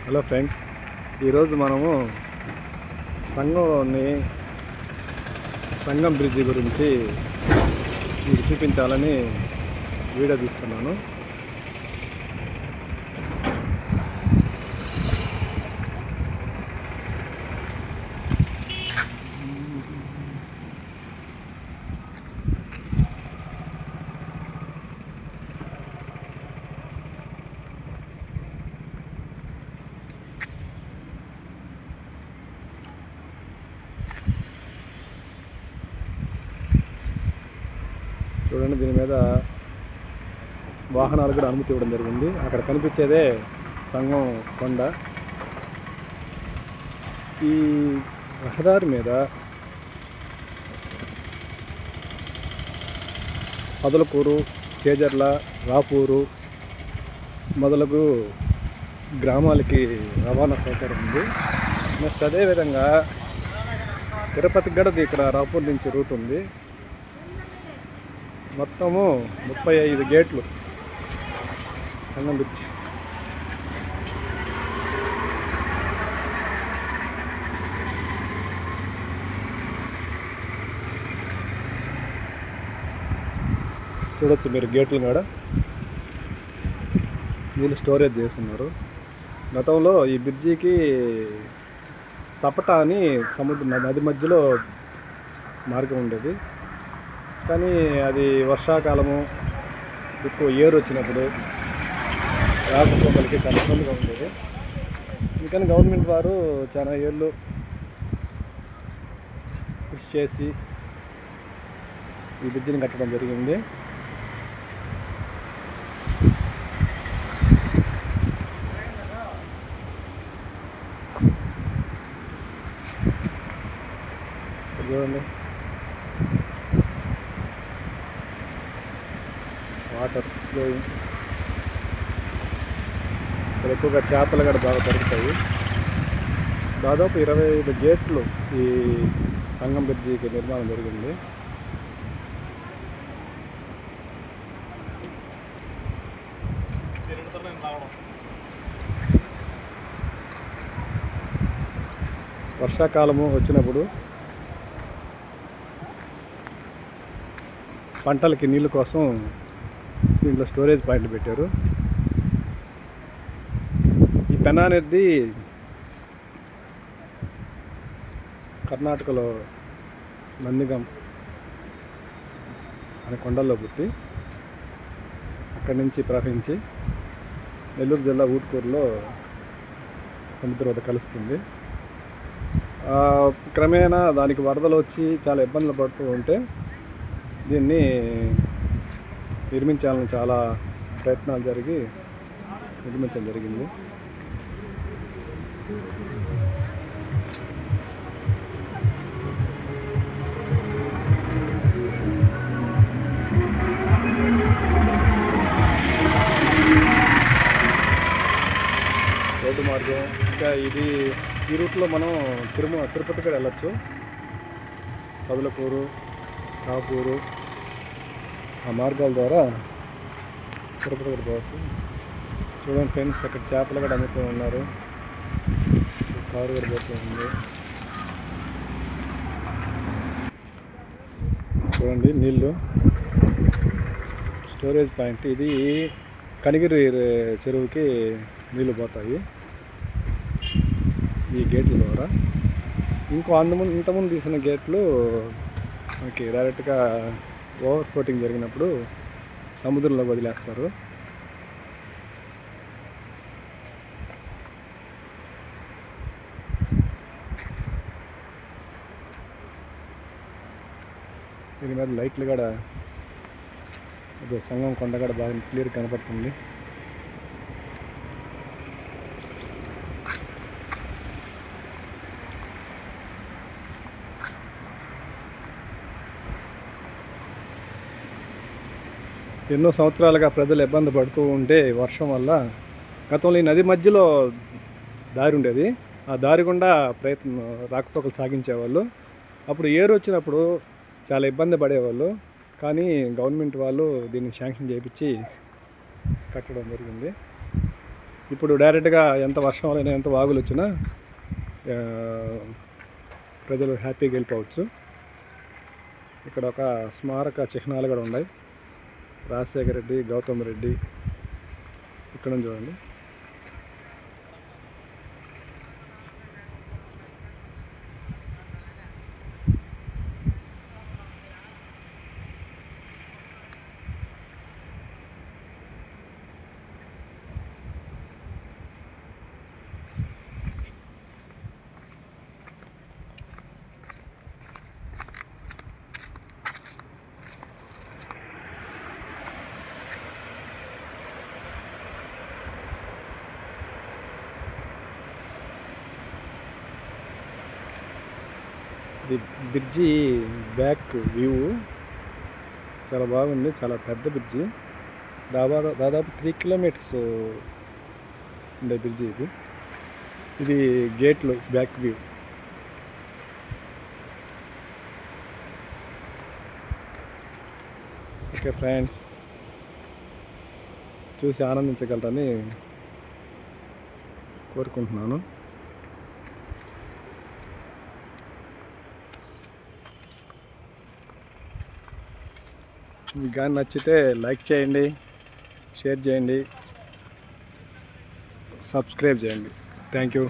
Hello friends, ఈరోజు మనము సంగంలోని సంగం bridge గురించి మీకు చూపించాలని వీడియో తీస్తున్నాను. చూడండి, దీని మీద వాహనాలు కూడా అనుమతి ఇవ్వడం జరిగింది. అక్కడ కనిపించేదే సంగం కొండ. ఈ రహదారి మీద పదలకూరు, చేజర్ల, రాపూరు మొదలగు గ్రామాలకి రవాణా సౌకర్యం ఉంది. నెక్స్ట్ అదేవిధంగా తిరుపతికి కూడా ఇక్కడ రాపూర్ నుంచి రూట్ ఉంది. మొత్తము 35 గేట్లు సంగం బ్రిడ్జి. చూడొచ్చు మీరు గేట్లు కూడా నీళ్ళు స్టోరేజ్ చేస్తున్నారు. గతంలో ఈ బ్రిడ్జికి సపటా అని నది మధ్యలో మార్గం ఉండేది. కానీ అది వర్షాకాలము ఎక్కువ ఏరు వచ్చినప్పుడు రాకపోకలకి చాలా ఇబ్బందిగా ఉండేది. అందుకని గవర్నమెంట్ వారు చాలా ఏళ్ళు కృషి చేసి ఈ బ్రిడ్జిని కట్టడం జరిగింది. చూడండి, వాటర్ ఫ్లోయింగ్. ఇక్కడ ఎక్కువగా చేపలు కూడా బాగా దొరుకుతాయి. దాదాపు 25 గేట్లు ఈ సంగం బ్రిడ్జికి నిర్మాణం జరిగింది. వర్షాకాలము వచ్చినప్పుడు పంటలకి నీళ్ళ కోసం దీంట్లో స్టోరేజ్ పాయింట్లు పెట్టారు. ఈ పెన్నా అనేది కర్ణాటకలో నందిగం అనే కొండల్లో పుట్టి అక్కడి నుంచి ప్రవహించి నెల్లూరు జిల్లా ఊట్కూరులో సముద్రం వద్ద కలుస్తుంది. క్రమేణా దానికి వరదలు వచ్చి చాలా ఇబ్బందులు పడుతూ ఉంటే దీన్ని నిర్మించాలని చాలా ప్రయత్నాలు జరిగి నిర్మించడం జరిగింది. రోడ్డు మార్గం ఇంకా ఈ రూట్లో మనం తిరుపతి కూడా వెళ్ళచ్చు. పదలకూరు, రాపూరు ఆ మార్గాల ద్వారా తిరుపతి కూడా పోవచ్చు. చూడండి ఫ్రెండ్స్, అక్కడ చేపలు కూడా అమ్ముతూ ఉన్నారు. కారు కూడా పోతూ ఉంది. చూడండి, నీళ్ళు స్టోరేజ్ పాయింట్. ఇది కనిగిరి చెరువుకి నీళ్ళు పోతాయి ఈ గేట్ల ద్వారా. ఇంతకుముందు తీసిన గేట్లు మనకి డైరెక్ట్గా ఓవర్ ఫ్లోటింగ్ జరిగినప్పుడు సముద్రంలో వదిలేస్తారు. దీని మీద లైట్లు కూడా సంగం కొండ కూడా బాగా క్లియర్ కనపడుతుంది. ఎన్నో సంవత్సరాలుగా ప్రజలు ఇబ్బంది పడుతూ ఉంటే వర్షం వల్ల గతంలో ఈ నది మధ్యలో దారి ఉండేది. ఆ దారి గుండా రాకపోకలు సాగించేవాళ్ళు. అప్పుడు ఏరు వచ్చినప్పుడు చాలా ఇబ్బంది పడేవాళ్ళు. కానీ గవర్నమెంట్ వాళ్ళు దీన్ని శాంక్షన్ చేయించి కట్టడం జరిగింది. ఇప్పుడు డైరెక్ట్గా ఎంత వర్షం అయినా ఎంత వాగులు వచ్చినా ప్రజలు హ్యాపీగా వెళ్ళిపోవచ్చు. ఇక్కడ ఒక స్మారక చిహ్నాలు కూడా ఉన్నాయి. రాజశేఖర రెడ్డి, గౌతమ్ రెడ్డి ఇక్కడ చూడండి. ఇది బ్రిడ్జి బ్యాక్ వ్యూ చాలా బాగుంది. చాలా పెద్ద బ్రిడ్జి, దాదాపు 3 కిలోమీటర్స్ ఉండే బ్రిడ్జి ఇది. ఇది గేట్లు బ్యాక్ వ్యూ. ఓకే ఫ్రెండ్స్, చూసి ఆనందించగలరని కోరుకుంటున్నాను. మీకు కానీ నచ్చితే లైక్ చేయండి, షేర్ చేయండి, సబ్స్క్రైబ్ చేయండి. Thank you.